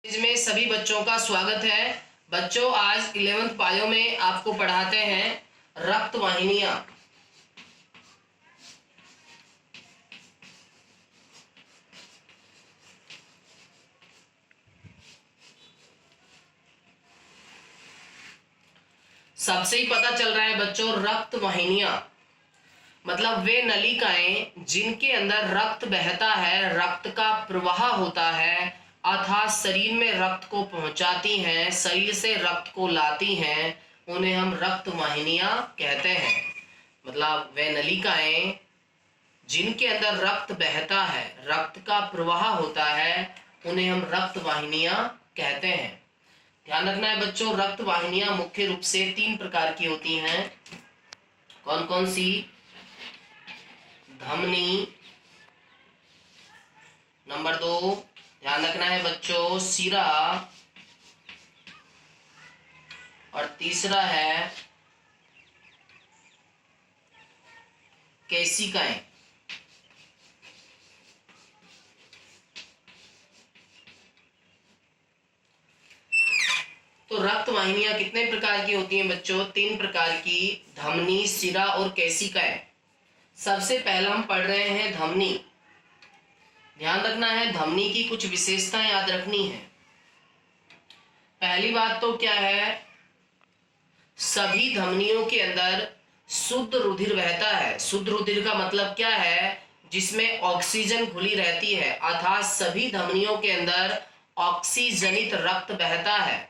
में सभी बच्चों का स्वागत है। बच्चों, आज 11th पायो में आपको पढ़ाते हैं रक्त वाहिनियां। सबसे ही पता चल रहा है बच्चों, रक्त वाहिनियां मतलब वे नलिकाएं जिनके अंदर रक्त बहता है, रक्त का प्रवाह होता है, अर्थात शरीर में रक्त को पहुंचाती हैं, शरीर से रक्त को लाती हैं, उन्हें हम रक्त वाहिनियां कहते हैं। मतलब वे नलिकाएं जिनके अंदर रक्त बहता है, रक्त का प्रवाह होता है, उन्हें हम रक्त वाहिनियां कहते हैं। ध्यान रखना है बच्चों, रक्त वाहिनियां मुख्य रूप से 3 प्रकार की होती हैं। कौन कौन सी? धमनी, नंबर 2 ध्यान रखना है बच्चों सिरा, और तीसरा है केशिकाएं। तो रक्त वाहिनियां कितने प्रकार की होती हैं बच्चों? 3 प्रकार की, धमनी, सिरा और केशिकाएं। सबसे पहला हम पढ़ रहे हैं धमनी। ध्यान रखना है, धमनी की कुछ विशेषताएं याद रखनी है। पहली बात तो क्या है, सभी धमनियों के अंदर शुद्ध रुधिर बहता है। शुद्ध रुधिर का मतलब क्या है? जिसमें ऑक्सीजन घुली रहती है, अर्थात सभी धमनियों के अंदर ऑक्सीजनित रक्त बहता है।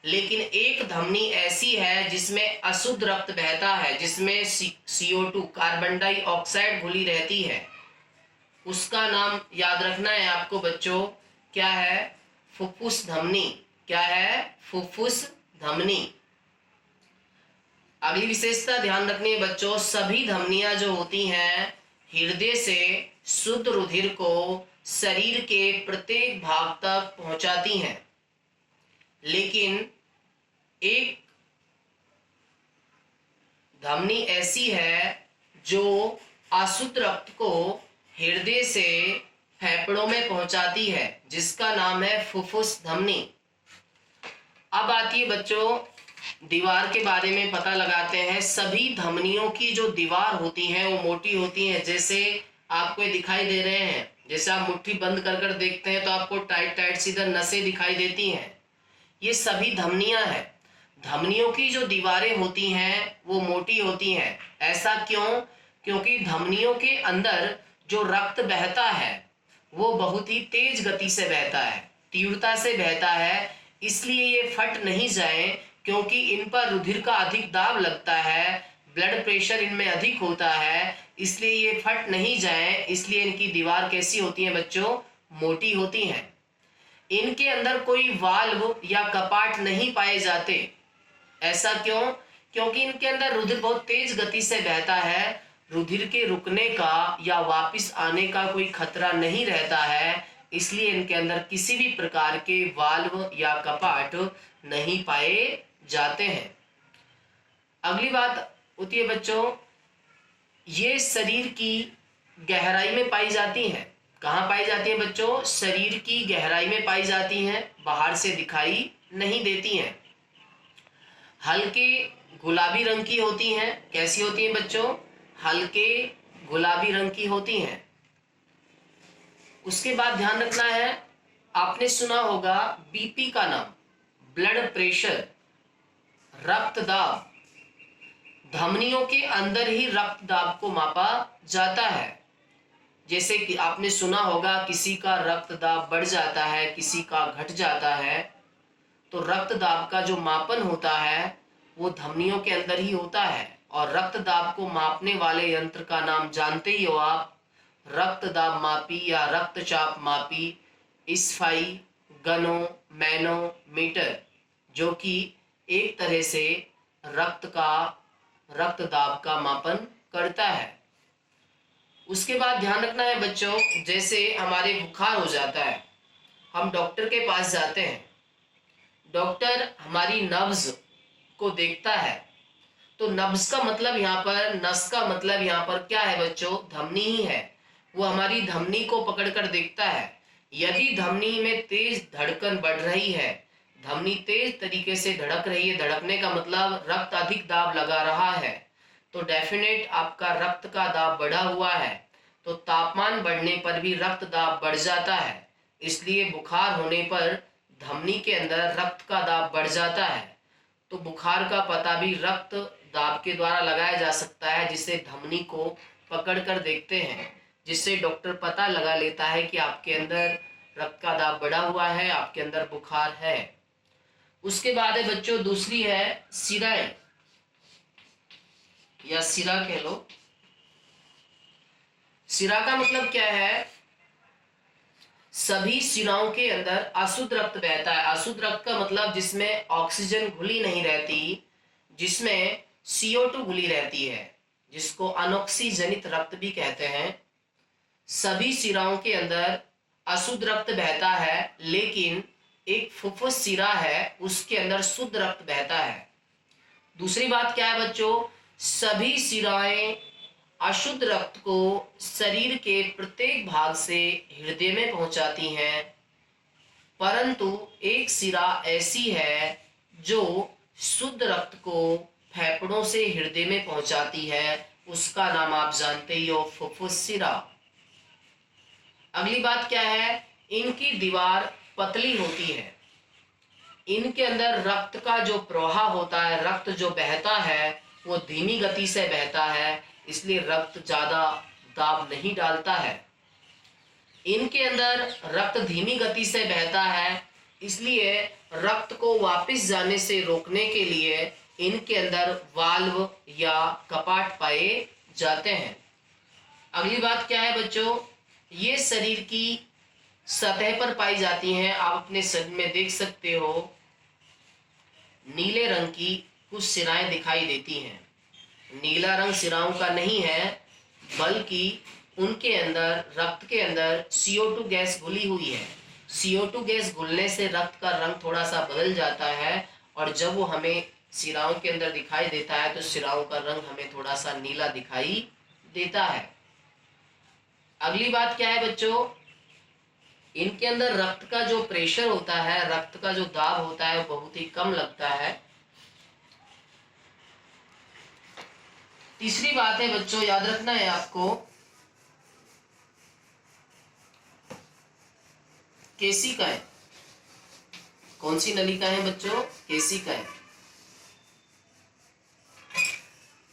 लेकिन एक धमनी ऐसी है जिसमें अशुद्ध रक्त बहता है, जिसमें CO2 कार्बन डाइऑक्साइड घुली रहती है। उसका नाम याद रखना है आपको बच्चों, क्या है? फुफ्फुस धमनी। क्या है? फुफ्फुस धमनी। अगली विशेषता ध्यान रखनी है बच्चों, सभी धमनियां जो होती हैं हृदय से शुद्ध रुधिर को शरीर के प्रत्येक भाग तक पहुंचाती हैं। लेकिन एक धमनी ऐसी है जो अशुद्ध रक्त को हृदय से फेफड़ों में पहुंचाती है, जिसका नाम है फुफ्फुस धमनी। अब आती है बच्चों दीवार के बारे में पता लगाते हैं। सभी धमनियों की जो दीवार होती है वो मोटी होती है, जैसे आपको ये दिखाई दे रहे हैं। जैसे आप मुट्ठी बंद कर कर देखते हैं तो आपको टाइट टाइट सीधा नसें दिखाई देती हैं। ये सभी धमनियां हैं। धमनियों की जो दीवारें होती हैं वो मोटी होती हैं। ऐसा क्यों? क्योंकि धमनियों के अंदर जो रक्त बहता है वो बहुत ही तेज गति से बहता है, तीव्रता से बहता है। इसलिए ये फट नहीं जाए, क्योंकि इन पर रुधिर का अधिक दाब लगता है, ब्लड प्रेशर इनमें अधिक होता है, इसलिए ये फट नहीं जाए। इसलिए इनकी दीवार कैसी होती है बच्चों? मोटी होती हैं। इनके अंदर कोई वाल्व या कपाट नहीं पाए जाते। ऐसा क्यों? क्योंकि इनके अंदर रुधिर बहुत तेज गति से बहता है, रुधिर के रुकने का या वापस आने का कोई खतरा नहीं रहता है, इसलिए इनके अंदर किसी भी प्रकार के वाल्व या कपाट नहीं पाए जाते हैं। अगली बात होती है बच्चों, ये शरीर की गहराई में पाई जाती हैं। कहाँ पाई जाती हैं बच्चों? शरीर की गहराई में पाई जाती हैं, बाहर से दिखाई नहीं देती हैं। हल्के गुलाबी रंग की होती हैं। कैसी होती हैं बच्चों? हल्के गुलाबी रंग की होती हैं। उसके बाद ध्यान रखना है, आपने सुना होगा बीपी का नाम, ब्लड प्रेशर, रक्तदाब। धमनियों के अंदर ही रक्तदाब को मापा जाता है। जैसे कि आपने सुना होगा किसी का रक्तदाब बढ़ जाता है, किसी का घट जाता है। तो रक्तदाब का जो मापन होता है वो धमनियों के अंदर ही होता है। और रक्तदाब को मापने वाले यंत्र का नाम जानते ही हो आप, रक्तदाब मापी या रक्तचाप मापी, स्फाइगनोमैनोमीटर, जो कि एक तरह से रक्तदाब का मापन करता है। उसके बाद ध्यान रखना है बच्चों, जैसे हमारे बुखार हो जाता है, हम डॉक्टर के पास जाते हैं, डॉक्टर हमारी नब्ज को देखता है। तो नब्ज का मतलब यहाँ पर, नस का मतलब यहाँ पर क्या है बच्चों? धमनी ही है। वो हमारी धमनी को पकड़कर देखता है यदि धमनी में तेज धड़कन बढ़ रही है, धमनी तेज तरीके से धड़क रही है, धड़कने का मतलब रक्त अधिक दाब लगा रहा है, तो डेफिनेट आपका रक्त का दाब बढ़ा हुआ है। तो तापमान बढ़ने पर भी रक्त दाब बढ़ जाता है, इसलिए बुखार होने पर धमनी के अंदर रक्त का दाब बढ़ जाता है। तो बुखार का पता भी रक्त दाब के द्वारा लगाया जा सकता है, जिसे धमनी को पकड़ कर देखते हैं, जिससे डॉक्टर पता लगा लेता है कि आपके अंदर रक्त का दाब बढ़ा हुआ है, आपके अंदर बुखार है। उसके बाद है बच्चों, दूसरी है सिराएं या सिरा कह लो। सिरा का मतलब क्या है? सभी सिराओं के अंदर अशुद्ध रक्त बहता है। अशुद्ध रक्त का मतलब जिसमें ऑक्सीजन घुली नहीं रहती, जिसमें CO2 घुली रहती है, जिसको अनॉक्सीजनित रक्त भी कहते हैं। सभी सिराओं के अंदर अशुद्ध रक्त बहता है, लेकिन एक फुफ्फुस सिरा है, उसके अंदर शुद्ध रक्त बहता है। दूसरी बात क्या है बच्चों? सभी सिराएं अशुद्ध रक्त को शरीर के प्रत्येक भाग से हृदय में पहुंचाती हैं, परंतु एक सिरा ऐसी है जो शुद्ध रक्त को फेफड़ों से हृदय में पहुंचाती है, उसका नाम आप जानते ही हो, फुफ्फुस सिरा। अगली बात क्या है? इनकी दीवार पतली होती है। इनके अंदर रक्त का जो प्रवाह होता है, रक्त जो बहता है, वो धीमी गति से बहता है, इसलिए रक्त ज्यादा दाब नहीं डालता है। इनके अंदर रक्त धीमी गति से बहता है, इसलिए रक्त को वापस जाने से रोकने के लिए इनके अंदर वाल्व या कपाट पाए जाते हैं। अगली बात क्या है बच्चों? ये शरीर की सतह पर पाई जाती हैं। आप अपने शरीर में देख सकते हो, नीले रंग की कुछ सिराएं दिखाई देती हैं। नीला रंग सिराओं का नहीं है, बल्कि उनके अंदर, रक्त के अंदर CO2 गैस घुली हुई है। CO2 गैस घुलने से रक्त का रंग थोड़ा सा बदल जाता है, और जब वो हमें सिराओं के अंदर दिखाई देता है तो सिराओं का रंग हमें थोड़ा सा नीला दिखाई देता है। अगली बात क्या है बच्चों? इनके अंदर रक्त का जो प्रेशर होता है, रक्त का जो दाब होता है, बहुत ही कम लगता है। तीसरी बात है बच्चों, याद रखना है आपको, केशिकाएं। कौन सी नलिका है बच्चों? केशिकाएं।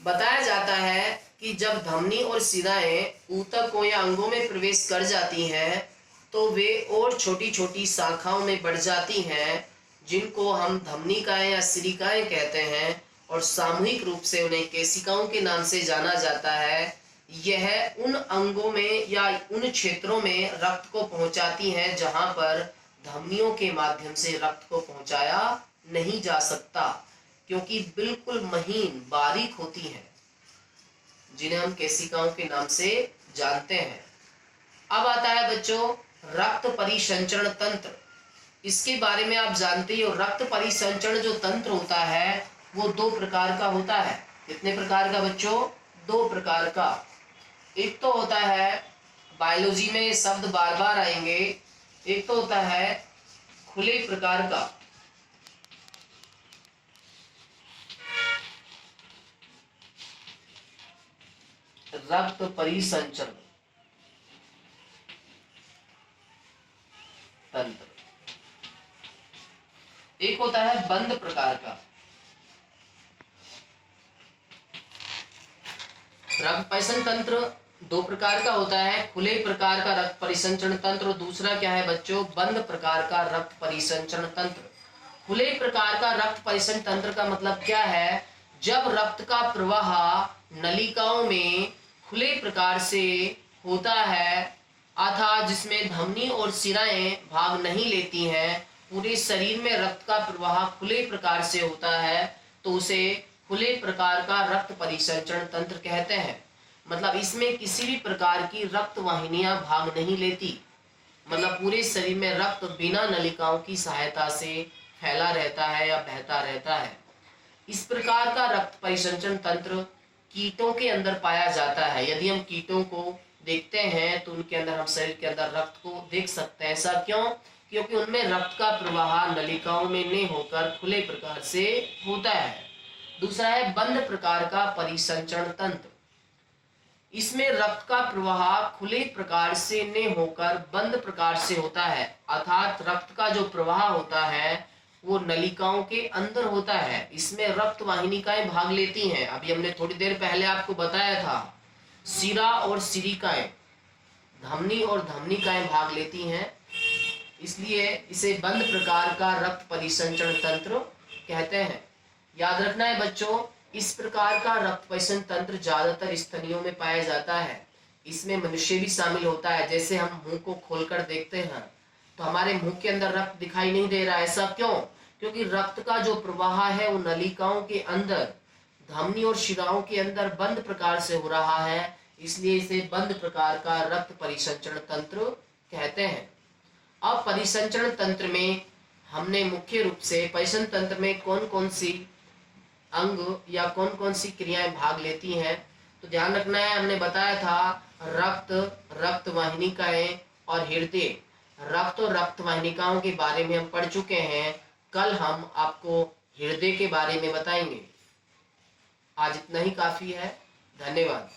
बताया जाता है कि जब धमनी और सिराएं ऊतकों या अंगों में प्रवेश कर जाती हैं, तो वे और छोटी छोटी शाखाओं में बढ़ जाती हैं, जिनको हम धमनिकाएं या सिरिकाएं कहते हैं, और सामूहिक रूप से उन्हें केशिकाओं के नाम से जाना जाता है। यह उन अंगों में या उन क्षेत्रों में रक्त को पहुंचाती हैं जहां पर धमनियों के माध्यम से रक्त को पहुंचाया नहीं जा सकता, क्योंकि बिल्कुल महीन बारीक होती हैं, जिन्हें हम केशिकाओं के नाम से जानते हैं। अब आता है बच्चों रक्त परिसंचरण तंत्र। इसके बारे में आप जानते ही हो, रक्त परिसंचरण जो तंत्र होता है वो 2 प्रकार का होता है। कितने प्रकार का बच्चों? 2 प्रकार का। एक तो होता है, बायोलॉजी में शब्द बार बार आएंगे, एक तो होता है खुले प्रकार का। रक्त परिसंचरण तंत्र। एक होता है बंद प्रकार का। रक्त परिसंचरण तंत्र 2 प्रकार का होता है, खुले प्रकार का रक्त परिसंचरण तंत्र, और दूसरा क्या है बच्चों? बंद प्रकार का रक्त परिसंचरण तंत्र। खुले प्रकार का रक्त परिसंचरण तंत्र का मतलब क्या है? जब रक्त का प्रवाह नलिकाओं में खुले प्रकार से होता है, अर्थात जिसमें धमनी और सिराएं भाग नहीं लेती हैं, पूरे शरीर में रक्त का प्रवाह खुले प्रकार से होता है, तो उसे खुले प्रकार का रक्त परिसंचरण तंत्र कहते हैं। मतलब इसमें किसी भी प्रकार की रक्त वाहिनियां भाग नहीं लेती, मतलब पूरे शरीर में रक्त बिना नलिकाओं की सहायता से फैला रहता है या बहता रहता है। इस प्रकार का रक्त परिसंचरण तंत्र कीटों के अंदर पाया जाता है। यदि हम कीटों को देखते हैं तो उनके अंदर, हम शरीर के अंदर रक्त को देख सकते हैं। ऐसा क्यों? क्योंकि उनमें रक्त का प्रवाह नलिकाओं में नहीं होकर खुले प्रकार से होता है। दूसरा है बंद प्रकार का परिसंचरण तंत्र। इसमें रक्त का प्रवाह खुले प्रकार से न होकर बंद प्रकार से होता है, अर्थात रक्त का जो प्रवाह होता है वो नलिकाओं के अंदर होता है। इसमें रक्त वाहिनिकाएं भाग लेती हैं। अभी हमने थोड़ी देर पहले आपको बताया था, शिरा और शिरिकाएं, धमनी और धमनिकाएं भाग लेती हैं, इसलिए इसे बंद प्रकार का रक्त परिसंचरण तंत्र कहते हैं। याद रखना है बच्चों, इस प्रकार का रक्त परिसंचरण तंत्र ज्यादातर स्तनियों में पाया जाता है। इसमें मनुष्य भी शामिल होता है। जैसे हम मुंह को खोलकर देखते हैं तो हमारे मुंह के अंदर रक्त दिखाई नहीं दे रहा। ऐसा क्यों? क्योंकि रक्त का जो प्रवाह है वो नलिकाओं के अंदर, धमनी और शिराओं के अंदर बंद प्रकार से हो रहा है, इसलिए इसे बंद प्रकार का रक्त परिसंचरण तंत्र कहते हैं। अब परिसंचरण तंत्र में हमने मुख्य रूप से परिसंचरण तंत्र में कौन कौन सी अंग या कौन कौन सी क्रियाएं भाग लेती हैं, तो ध्यान रखना है। हमने बताया था रक्त, रक्त वाहिनिकाएं और हृदय। रक्त और रक्त वाहिनिकाओं के बारे में हम पढ़ चुके हैं। कल हम आपको हृदय के बारे में बताएंगे। आज इतना ही काफी है। धन्यवाद।